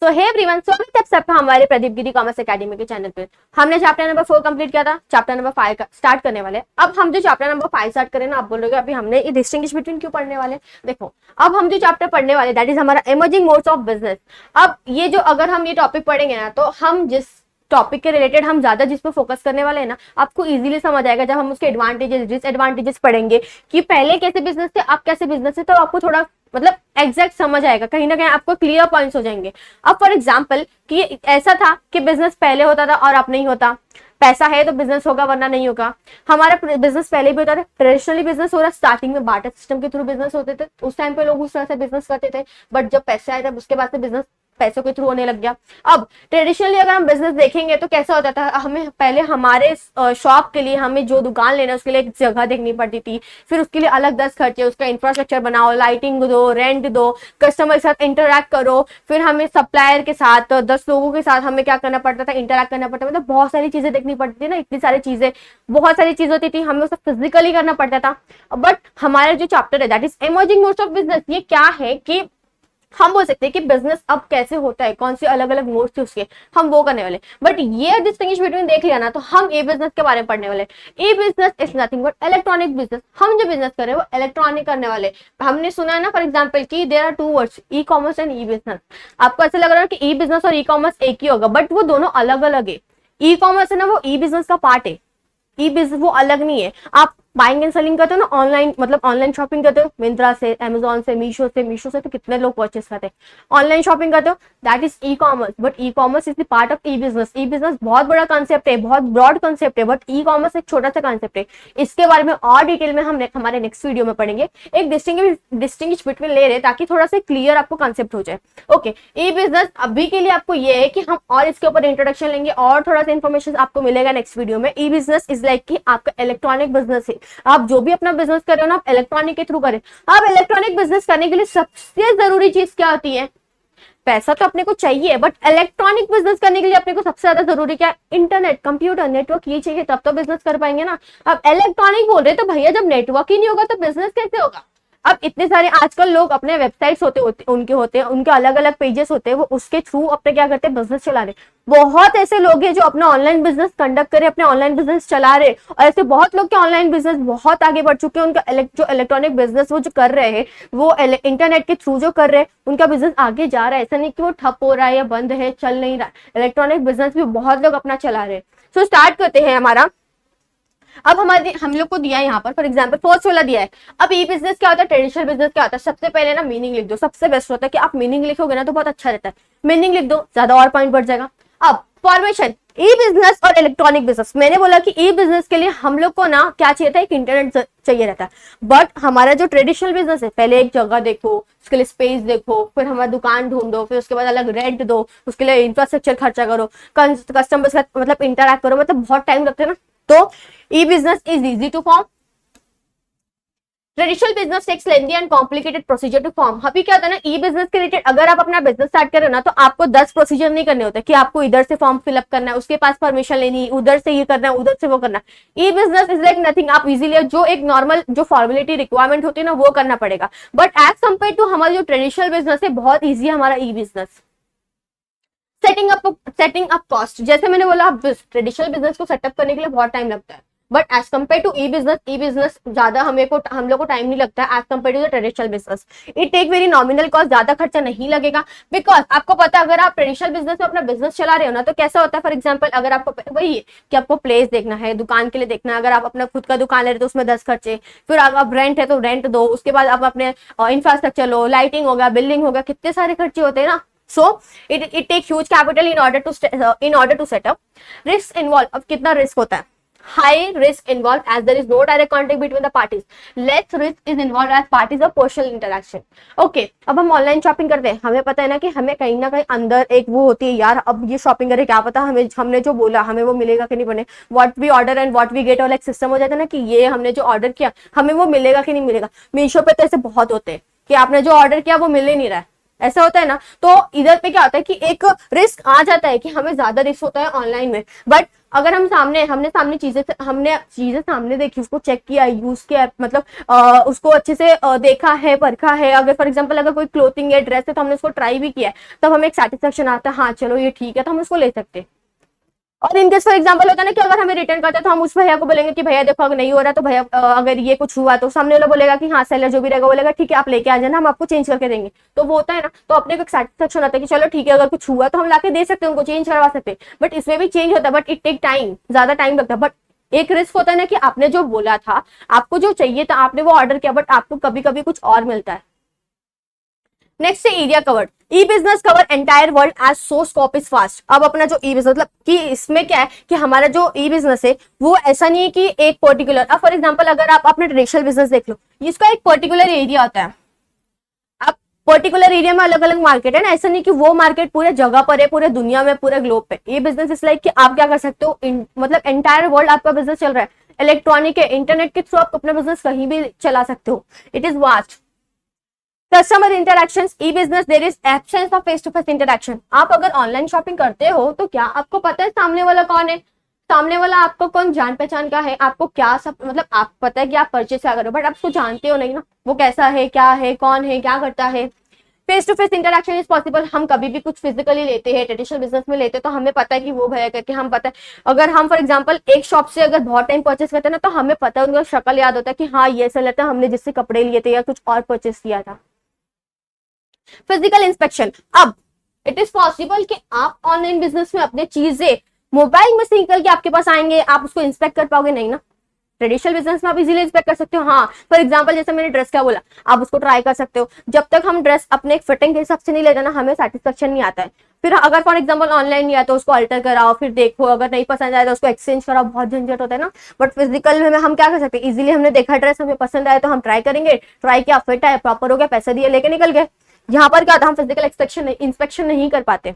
सो hey everyone, स्वागत है आप सबका हमारे प्रदीप गिरी कॉमर्स एकेडमी के चैनल पे। हमने चैप्टर नंबर 4 कंप्लीट किया था, चैप्टर नंबर 5 स्टार्ट करने वाले। अब हम जो चैप्टर नंबर 5 स्टार्ट करें ना, आप बोलोगे अभी हमने ये डिस्टिंग्विश बिटवीन क्यों पढ़ने वाले। देखो, अब हम जो चैप्टर पढ़ने वाले दैट इज हमारा इमर्जिंग मोड्स ऑफ बिजनेस। अब ये जो अगर हम ये टॉपिक पढ़ेंगे ना, तो हम जिस टॉपिक के रिलेटेड हम ज्यादा जिस पे फोकस करने वाले हैं ना, आपको इजीली समझ आएगा जब हम उसके एडवांटेजेस डिसएडवांटेजेस पढ़ेंगे कि पहले कैसे बिजनेस थे, अब कैसे बिजनेस है, तो आपको थोड़ा मतलब एग्जैक्ट समझ आएगा, कहीं ना कहीं आपको क्लियर पॉइंट्स हो जाएंगे। अब फॉर एग्जांपल कि ऐसा था कि बिजनेस पहले होता था और अब नहीं होता, पैसा है तो बिजनेस होगा वरना नहीं होगा। हमारा बिजनेस पहले भी होता था, ट्रेडिशनली बिजनेस हो रहा, स्टार्टिंग में बार्टर सिस्टम के थ्रू बिजनेस होते थे, उस टाइम पे लोग उस तरह से बिजनेस करते थे। बट जब पैसे आए तब उसके बाद से बिजनेस पैसों के थ्रू होने लग गया। अब ट्रेडिशनली अगर हम बिजनेस देखेंगे तो कैसा होता था, हमें पहले हमारे शॉप के लिए हमें जो दुकान लेना है उसके लिए एक जगह देखनी पड़ती थी, फिर उसके लिए अलग 10 खर्चे, उसका इंफ्रास्ट्रक्चर बनाओ, लाइटिंग दो, रेंट दो, कस्टमर के साथ इंटरैक्ट करो, फिर हमें सप्लायर के साथ 10 लोगों के साथ हमें क्या करना पड़ता था, इंटरैक्ट करना पड़ता था। मतलब बहुत सारी चीजें देखनी पड़ती थी ना, इतनी सारी चीजें, बहुत सारी चीजें होती थी, हमें उसे फिजिकली करना पड़ता था। बट हमारा जो चैप्टर है that is emerging modes of business, ये क्या है कि हम बोल सकते हैं कि बिजनेस अब कैसे होता है, कौन से अलग अलग मोड्स थे उसके, हम वो करने वाले। बट ये डिस्टिंग्विश बिटवीन देख लिया ना, तो हम ई बिजनेस के बारे में पढ़ने वाले। E business is nothing but electronic business. हम जो बिजनेस कर रहे हैं वो इलेक्ट्रॉनिक करने वाले। हमने सुना है ना फॉर एग्जाम्पल की there are 2 words, e commerce and e business. आपको ऐसा लग रहा है कि ई बिजनेस और ई कॉमर्स एक ही होगा, बट वो दोनों अलग अलग है। ई कॉमर्स है ना, वो ई बिजनेस का पार्ट है, ई बिजनेस वो अलग नहीं है। आप बाइंग एंड सेलिंग करते हो ना ऑनलाइन, मतलब ऑनलाइन शॉपिंग करते हो मिंत्रा से, अमेजोन से, मीशो से तो कितने लोग परचेस करते हैं, ऑनलाइन शॉपिंग करते हो, that is e commerce. But e commerce is the part of E business. E business बहुत बड़ा कॉन्सेप्ट है, बहुत ब्रॉड कॉन्सेप्ट है, बट ई कॉमर्स एक छोटा सा कॉन्सेप्ट है। इसके बारे में और डिटेल में हम हमारे नेक्स्ट वीडियो में पढ़ेंगे। एक डिस्टिंग्विश बिटवीन ले रहे ताकि थोड़ा सा क्लियर आपको कॉन्सेप्ट हो जाए। ओके, ई बिजनेस अभी के लिए आपको ये है कि हम और इसके ऊपर इंट्रोडक्शन लेंगे और थोड़ा सा इन्फॉर्मेशन आपको मिलेगा नेक्स्ट वीडियो में। ई बिजनेस इज लाइक कि आपका इलेक्ट्रॉनिक बिजनेस है, आप जो भी अपना बिजनेस कर रहे हो ना, आप इलेक्ट्रॉनिक के थ्रू करें। अब इलेक्ट्रॉनिक बिजनेस करने के लिए सबसे जरूरी चीज क्या होती है, पैसा तो अपने को चाहिए, बट इलेक्ट्रॉनिक बिजनेस करने के लिए अपने को सबसे ज्यादा जरूरी क्या है, इंटरनेट, कंप्यूटर, नेटवर्क, ये चाहिए, तब तो बिजनेस कर पाएंगे ना। अब इलेक्ट्रॉनिक बोल रहे तो भैया जब नेटवर्क ही नहीं होगा तो बिजनेस कैसे होगा। अब इतने सारे आजकल लोग अपने वेबसाइट्स होते हैं उनके अलग अलग पेजेस होते हैं, वो उसके थ्रू अपने क्या करते हैं, बिजनेस चला रहे। बहुत ऐसे लोग हैं जो अपना ऑनलाइन बिजनेस कंडक्ट करे, अपने ऑनलाइन बिजनेस चला रहे, और ऐसे बहुत लोग के ऑनलाइन बिजनेस बहुत आगे बढ़ चुके हैं। उनका जो इलेक्ट्रॉनिक बिजनेस वो जो कर रहे हैं, वो इंटरनेट के थ्रू जो कर रहे हैं, उनका बिजनेस आगे जा रहा है। ऐसा नहीं कि वो ठप हो रहा है या बंद है, चल नहीं रहा। इलेक्ट्रॉनिक बिजनेस भी बहुत लोग अपना चला रहे हैं। सो स्टार्ट करते हैं हमारा। अब हमारे हम लोग को दिया है यहाँ पर फॉर एग्जांपल फर्स्ट वाला दिया है। अब ई बिजनेस क्या होता है, ट्रेडिशनल बिजनेस क्या होता है। सबसे पहले ना मीनिंग लिख दो, सबसे बेस्ट होता है कि आप मीनिंग लिखोगे ना तो बहुत अच्छा रहता है। मीनिंग लिख दो, ज्यादा और पॉइंट बढ़ जाएगा। अब फॉर्मेशन, ई बिजनेस और इलेक्ट्रॉनिक बिजनेस। मैंने बोला कि ई बिजनेस के लिए हम लोग को ना क्या चाहिए था, एक इंटरनेट चाहिए रहता है। बट हमारा जो ट्रेडिशनल बिजनेस है, पहले एक जगह देखो, उसके लिए स्पेस देखो, फिर हमारा दुकान ढूंढो, फिर उसके बाद अलग रेंट दो, उसके लिए इंफ्रास्ट्रक्चर खर्चा करो, कस्टमर के साथ मतलब इंटरैक्ट करो, मतलब बहुत टाइम लगता है ना। तो e business is easy to form, traditional business takes lengthy and complicated procedure to form. अभी क्या होता है ना, ई बिजनेस के रिलेटेड अगर आप अपना बिजनेस स्टार्ट कर रहे हो ना, तो आपको 10 प्रोसीजर नहीं करने होते कि आपको इधर से फॉर्म फिलअप करना है, उसके पास परमिशन लेनी, उधर से ये करना है, उधर से वो करना है। E business is like nothing, आप इजीली जो एक नॉर्मल जो फॉर्मेलिटी रिक्वायरमेंट होती है ना, वो करना पड़ेगा। बट एज कम्पेयर टू हमारा जो ट्रेडिशनल बिजनेस है, बहुत ईजी है हमारा ई बिजनेस। सेटिंग अप कॉस्ट, जैसे मैंने बोला ट्रेडिशनल बिजनेस को सेटअप करने के लिए बहुत टाइम लगता है, but as compare to e business ज्यादा हम लोग को टाइम नहीं लगता है as compare to the traditional business. It take very nominal cost, ज्यादा खर्चा नहीं लगेगा। बिकॉज आपको पता है अगर आप ट्रेडिशनल बिजनेस में अपना बिजनेस चला रहे हो ना, तो कैसा होता है, फॉर एग्जाम्पल अगर आपको वही है कि आपको प्लेस देखना है, दुकान के लिए देखना है, अगर आप अपना खुद का दुकान ले रहे हो तो उसमें 10 खर्चे, फिर आप रेंट है तो रेंट दो, उसके बाद आप अपने इंफ्रास्ट्रक्चर लो, लाइटिंग होगा, बिल्डिंग होगा, कितने सारे खर्चे होते हैं ना। So it takes huge capital in order to set up. Risk involved, अब कितना रिस्क होता है, high risk involved as there is no direct contact between the parties. Less risk is involved as parties of personal interaction. Okay, अब हम online shopping करते हैं, हमें पता है ना कि हमें कहीं ना कहीं अंदर एक वो होती है, यार अब ये शॉपिंग करें, क्या पता हमें हमने जो बोला हमें वो मिलेगा कि नहीं बने, what we order and what we get, और एक सिस्टम हो जाता है ना कि ये हमने जो ऑर्डर किया हमें वो मिलेगा कि नहीं मिलेगा। मीशो पे तो ऐसे बहुत होते हैं कि आपने जो ऑर्डर किया वो मिल ही नहीं रहा है, ऐसा होता है ना। तो इधर पे क्या होता है कि एक रिस्क आ जाता है कि हमें ज्यादा रिस्क होता है ऑनलाइन में, बट अगर हमने चीजें सामने देखी, उसको चेक किया, यूज किया, मतलब उसको अच्छे से देखा है, परखा है, अगर फॉर एग्जांपल अगर कोई क्लोथिंग या ड्रेस है तो हमने उसको ट्राई भी किया है, तब हमें एक सेटिस्फेक्शन आता है, हाँ चलो ये ठीक है, तो हम उसको ले सकते हैं। और इनकेस फॉर एग्जांपल होता है ना कि अगर हमें रिटर्न करते हैं तो हम उस भैया को बोलेंगे कि भैया देखो अगर नहीं हो रहा तो भैया अगर ये कुछ हुआ तो सामने वाला बोलेगा कि हाँ सेलर जो भी रहेगा बोलेगा ठीक है आप लेके आ जाना, हम आपको चेंज करके देंगे। तो वो होता है ना, तो अपने को सेटिस्फेक्शन आता है कि चलो ठीक है अगर कुछ हुआ तो हम लाके दे सकते हैं, उनको चेंज करवा सकते हैं। बट इसमें भी चेंज होता है, बट इट टेक टाइम, ज्यादा टाइम लगता है। बट एक रिस्क होता है ना कि आपने जो बोला था, आपको जो चाहिए था, आपने वो ऑर्डर किया, बट आपको कभी कभी कुछ और मिलता है। नेक्स्ट है area covered. E business cover entire world as so scope is fast. अब अपना जो ई बिजनेस, मतलब कि इसमें क्या है कि हमारा जो ई बिजनेस है वो ऐसा नहीं है कि एक पर्टिकुलर, अब फॉर एग्जांपल अगर आप अपने ट्रेडिशनल बिजनेस देख लो, इसका एक पर्टिकुलर एरिया होता है। अब पर्टिकुलर एरिया में अलग अलग मार्केट है ना, ऐसा नहीं कि वो मार्केट पूरे जगह पर है, पूरे दुनिया में, पूरे ग्लोब पे। ये बिजनेस इस लाइक कि आप क्या कर सकते हो, मतलब एंटायर वर्ल्ड आपका बिजनेस चल रहा है, इलेक्ट्रॉनिक है, इंटरनेट के थ्रू आप अपना बिजनेस कहीं भी चला सकते हो। It is vast. Customer interaction, e business there is absence of face to face interaction. आप अगर ऑनलाइन शॉपिंग करते हो तो क्या आपको पता है सामने वाला कौन है, सामने वाला आपको कौन जान पहचान का है, आपको क्या सब, मतलब आप पता है कि आप परचेस क्या कर रहे हो, बट आप उसको जानते हो नहीं ना, वो कैसा है, क्या है, कौन है, क्या करता है। Face to face interaction is possible. हम कभी भी कुछ फिजिकली लेते हैं, ट्रेडिशनल बिजनेस में लेते हैं, तो हमें पता है कि वो भैया करके हम पता है। अगर हम फॉर एग्जांपल एक शॉप से अगर बहुत टाइम परचेस करते हैं ना, तो हमें पता है, उनका शक्ल याद होता है कि हाँ ये ऐसा लेता है, हमने जिससे कपड़े लिए थे या कुछ और परचेस किया था। Physical inspection. अब इट इज पॉसिबल कि आप ऑनलाइन बिजनेस में अपने चीजें मोबाइल में से निकल के आपके पास आएंगे, आप उसको इंस्पेक्ट कर पाओगे नहीं ना। ट्रेडिशनल बिजनेस में आप इजीली इंस्पेक्ट कर सकते हो। हाँ फॉर एग्जांपल जैसे मैंने ड्रेस का बोला, आप उसको ट्राई कर सकते हो। जब तक हम ड्रेस अपने फिटिंग के हिसाब से नहीं ले जाना, हमें सेटिस्फेक्शन नहीं आता है। फिर अगर फॉर एग्जांपल ऑनलाइन नहीं आता, उसको अल्टर कराओ, फिर देखो, अगर नहीं पसंद आया तो उसको एक्सचेंज कराओ, बहुत झंझट होता है ना। बट फिजिकल में हम क्या कर सकते हैं, इजीली हमने देखा ड्रेस, हमें पसंद आया तो हम ट्राई करेंगे, ट्राई किया, फिट आया, प्रॉपर हो गया, पैसे दिए, लेके निकल गए। यहाँ पर क्या था, हम फिजिकल इंस्पेक्शन नहीं कर पाते।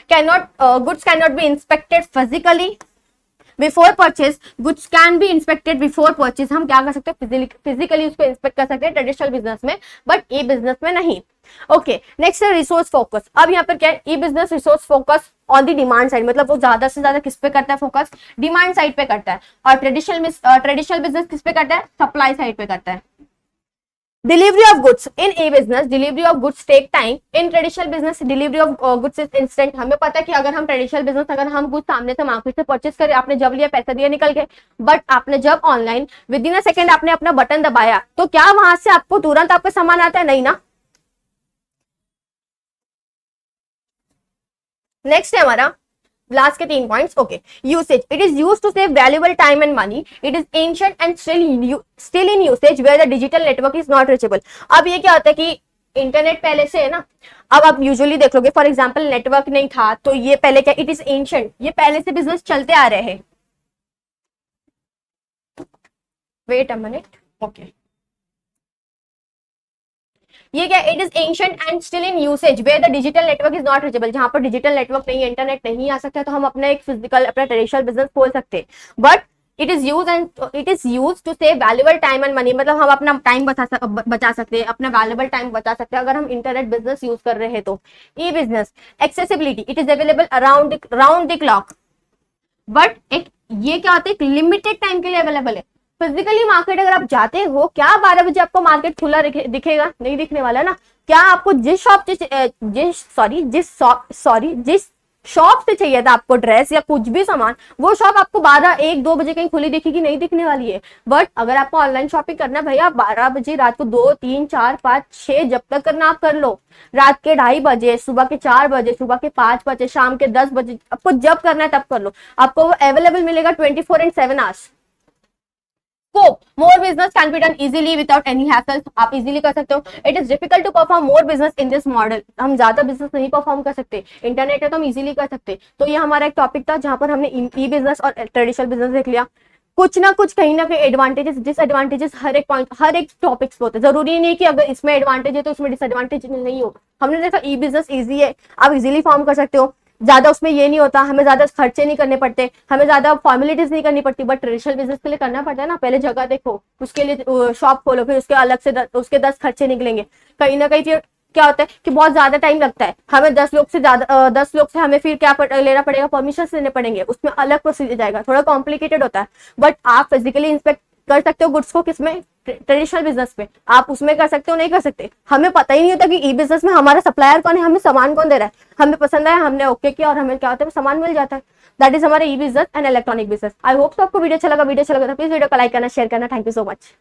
Goods can not be inspected physically before purchase. Goods can be inspected before purchase. हम क्या कर सकते हैं, फिजिकली उसको इंस्पेक्ट कर सकते हैं ट्रेडिशनल बिजनेस में, बट ई बिजनेस में नहीं। ओके नेक्स्ट है रिसोर्स फोकस। अब यहाँ पर क्या है, e business resource focus on the demand side, मतलब वो ज्यादा से ज्यादा किस पे करता है फोकस, डिमांड साइड पे करता है। और ट्रेडिशनल बिजनेस किस पे करता है, सप्लाई साइड पे करता है। Delivery of goods in e-business, delivery of goods take time. In traditional business, delivery of goods is instant. हमें पता है कि अगर हम ट्रेडिशनल बिजनेस, अगर हम कुछ सामने से मार्केट से परचेस करें, आपने जब लिया पैसा दिया निकल गए। बट आपने जब online with in a second आपने अपना बटन दबाया, तो क्या वहां से आपको तुरंत आपका सामान आता है, नहीं ना। नेक्स्ट है हमारा लास्ट के 3 points. Okay usage. It is use to save valuable time and money. It is ancient and still in usage where the digital network is not reachable. अब ये क्या होता है कि इंटरनेट पहले से है ना, अब आप यूजुअली देख लोगे फॉर एग्जांपल नेटवर्क नहीं था तो ये पहले क्या, इट इज एंशिएंट, ये पहले से बिजनेस चलते आ रहे हैं। Wait a minute. ओके ये क्या, it is ancient and still in usage where the digital network is not reachable. जहां पर डिजिटल नेटवर्क नहीं है, इंटरनेट नहीं आ सकता, तो हम अपना एक फिजिकल अपना ट्रेडिशनल बिजनेस खोल सकते हैं। But it is use to save valuable time and money, मतलब हम अपना टाइम बचा सकते हैं, अपना वैल्यूएबल टाइम बचा सकते हैं अगर हम इंटरनेट बिजनेस यूज कर रहे हैं तो। E business accessibility, it is available round the clock. But एक ये क्या होता है, एक लिमिटेड टाइम के लिए अवेलेबल है। फिजिकली मार्केट अगर आप जाते हो, क्या 12 बजे आपको मार्केट खुला दिखेगा, नहीं दिखने वाला ना। क्या आपको जिस शॉप से चाहिए था आपको ड्रेस या कुछ भी सामान, वो शॉप आपको 12, 1, 2 बजे कहीं खुली दिखेगी, नहीं दिखने वाली है। बट अगर आपको ऑनलाइन शॉपिंग करना है भैया, 12 बजे, रात को 2, 3, 4, 5, 6 जब तक करना आप कर लो। रात के 2:30 बजे, सुबह के 4 बजे, सुबह के 5 बजे, शाम के 10 बजे, आपको जब करना है तब कर लो। आपको वो अवेलेबल मिलेगा 24/7 hours. Scope, more business can be done easily without any hassle. आप इजीली कर सकते हो। It is difficult to perform more business in this model. हम ज्यादा बिजनेस नहीं परफॉर्म कर सकते, इंटरनेट है तो हम इजीली कर सकते। तो ये हमारा एक टॉपिक था जहां पर हमने ई बिजनेस और ट्रेडिशनल बिजनेस देख लिया। कुछ ना कुछ कहीं ना कहीं एडवांटेजेस डिसएडवांटेजेस हर एक पॉइंट, हर एक टॉपिक्स पे होते हैं। जरूरी नहीं कि अगर इसमें एडवांटेज है तो उसमें डिसएडवांटेज नहीं हो। हमने देखा ई बिजनेस ईजी है, आप इजीली फॉर्म कर सकते हो, ज्यादा उसमें ये नहीं होता, हमें ज्यादा खर्चे नहीं करने पड़ते, हमें ज्यादा फॉर्मेलिटीज नहीं करनी पड़ती। बट ट्रेडिशनल बिजनेस के लिए करना पड़ता है ना, पहले जगह देखो, उसके लिए शॉप खोलो, फिर उसके अलग से उसके 10 खर्चे निकलेंगे, कहीं ना कहीं फिर क्या होता है कि बहुत ज्यादा टाइम लगता है, हमें 10 लोग से हमें फिर क्या लेना पड़ेगा, परमिशन लेने पड़ेंगे, उसमें अलग प्रोसीजर जाएगा, थोड़ा कॉम्प्लिकेटेड होता है। बट आप फिजिकली इंस्पेक्ट कर सकते हो गुड्स को, किसमें, ट्रेडिशनल बिजनेस में आप उसमें कर सकते हो, नहीं कर सकते। हमें पता ही नहीं होता कि ई बिजनेस में हमारा सप्लायर कौन है, हमें सामान कौन दे रहा है, हमें पसंद आया, हमने ओके किया और हमें क्या होता है, सामान मिल जाता है। दैट इज हमारे e business and electronic business. I hope तो आपको वीडियो अच्छा लगा। वीडियो अच्छा लगा तो प्लीज वीडियो को लाइक करना, शेयर करना। Thank you so much.